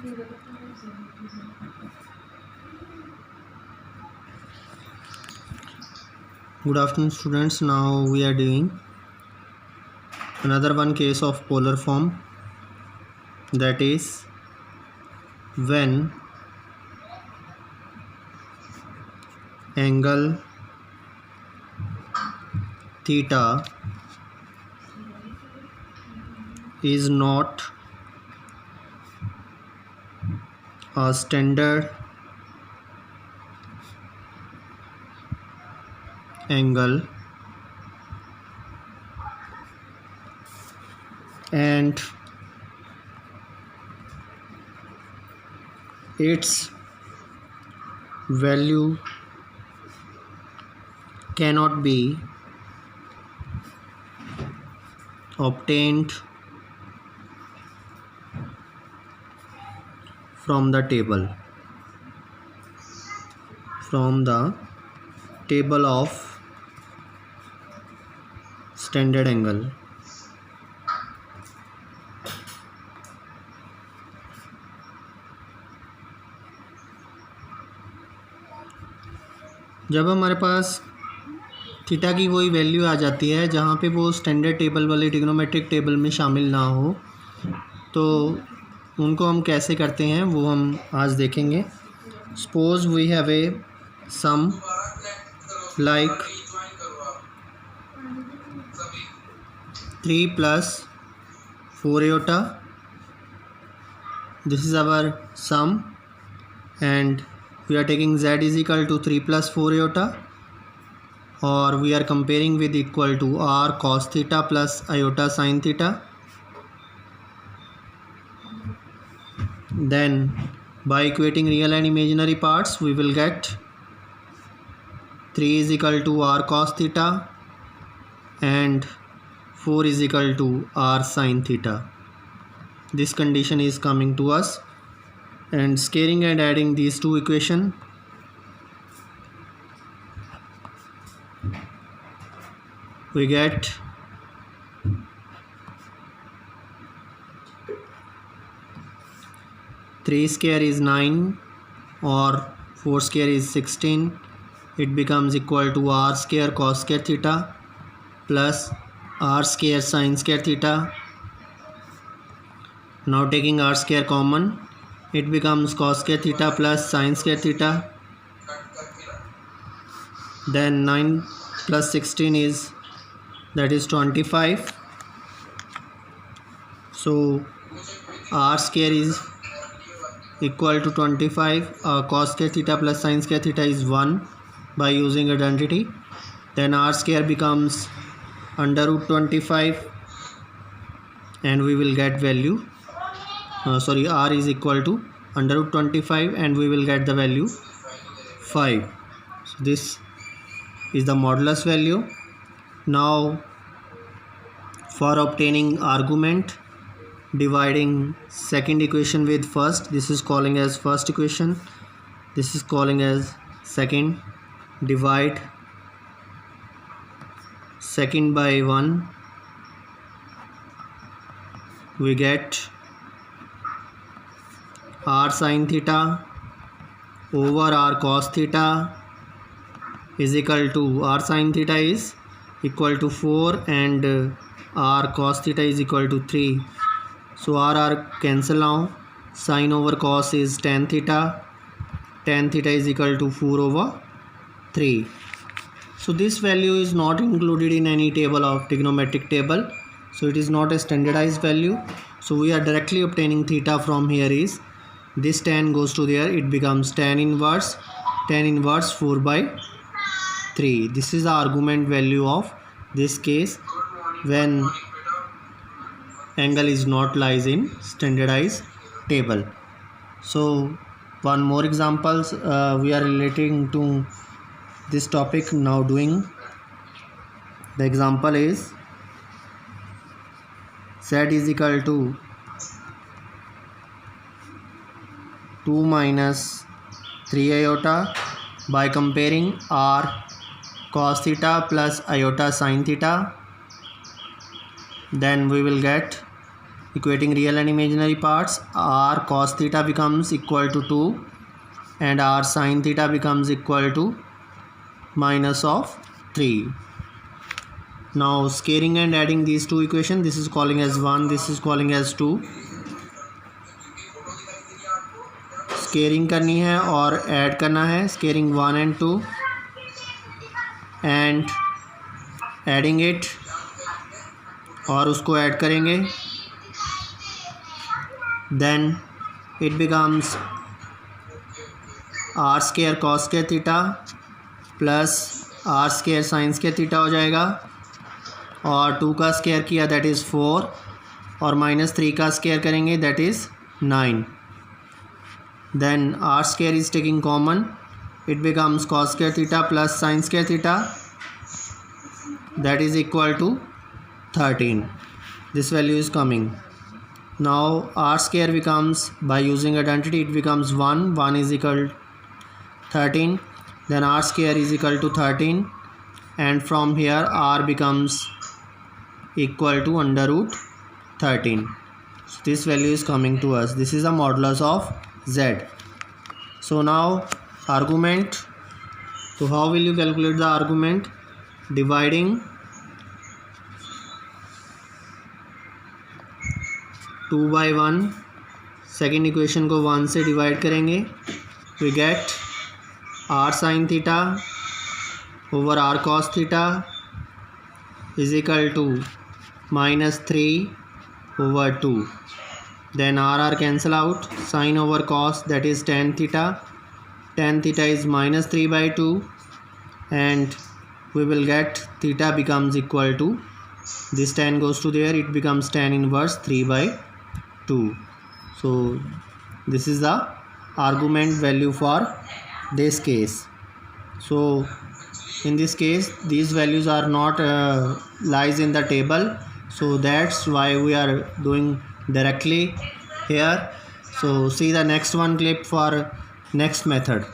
Good afternoon students. Now we are doing another one case of polar form, that is when angle theta is not a standard angle and its value cannot be obtained from the table of standard angle. जब हमारे पास theta की कोई value आ जाती है जहाँ पे वो standard table वाले ट्रिग्नोमेट्रिक टेबल में शामिल ना हो, तो उनको हम कैसे करते हैं वो हम आज देखेंगे. Suppose we have a sum like 3 plus 4 iota. This is our sum and we are taking z is equal to 3 plus 4 iota, or we are comparing with equal to r cos theta plus iota sin theta. Then by equating real and imaginary parts we will get 3 is equal to r cos theta and 4 is equal to r sin theta. This condition is coming to us, and scaling and adding these two equations, we get 3 square is 9 or 4 square is 16. It becomes equal to r square cos square theta plus r square sin square theta. Now taking r square common, it becomes cos square theta plus sin square theta. Then 9 plus 16 is, that is 25. So r square is equal to 25. Cos square theta plus sin square theta is 1 by using identity. Then r square becomes under root 25 and we will get value r is equal to under root 25 and we will get the value 5. So this is the modulus value. Now for obtaining argument, dividing second equation with first, this is calling as first equation, this is calling as second. Divide second by 1, we get r sin theta over r cos theta is equal to, r sin theta is equal to 4 and r cos theta is equal to 3. So r cancel now. Sin over cos is tan theta. Tan theta is equal to 4 over 3. So this value is not included in any table of trigonometric table, so it is not a standardized value. So we are directly obtaining theta from here is, this tan goes to there, it becomes tan inverse 4 by 3. This is the argument value of this case when angle is not lies in standardized table. So one more examples we are relating to this topic now doing. The example is z is equal to 2 minus 3 iota by comparing r cos theta plus iota sin theta. Then we will get equating real and imaginary parts, r cos theta becomes equal to 2 and r sin theta becomes equal to minus of 3. Now scaling and adding these two equations, this is calling as 1, this is calling as 2. Squaring करनी है और add करना है, squaring 1 and 2 and adding it, और उसको add करेंगे, then it becomes r square cos square theta plus r square sine square theta हो जाएगा, और 2 का स्केयर किया दैट इज़ 4 और माइनस 3 का स्केयर करेंगे that is 9. Then r square is taking common, it becomes cos square theta plus sin square theta, that is equal to 13. This value is coming. Now r square becomes, by using identity, it becomes 1 is equal to 13, then r square is equal to 13, and from here r becomes equal to under root 13. So this value is coming to us. This is a modulus of z. So now argument. So how will you calculate the argument? Dividing 2 by 1, second equation को 1 से divide करेंगे, we get r sin theta over r cos theta is equal to minus 3 over 2. Then r cancel out, sin over cos that is tan theta is minus 3 by 2, and we will get theta becomes equal to, this tan goes to there, it becomes tan inverse 3 by 2. So this is the argument value for this case. So in this case these values are not lies in the table, so that's why we are doing directly here. So see the next one clip for next method.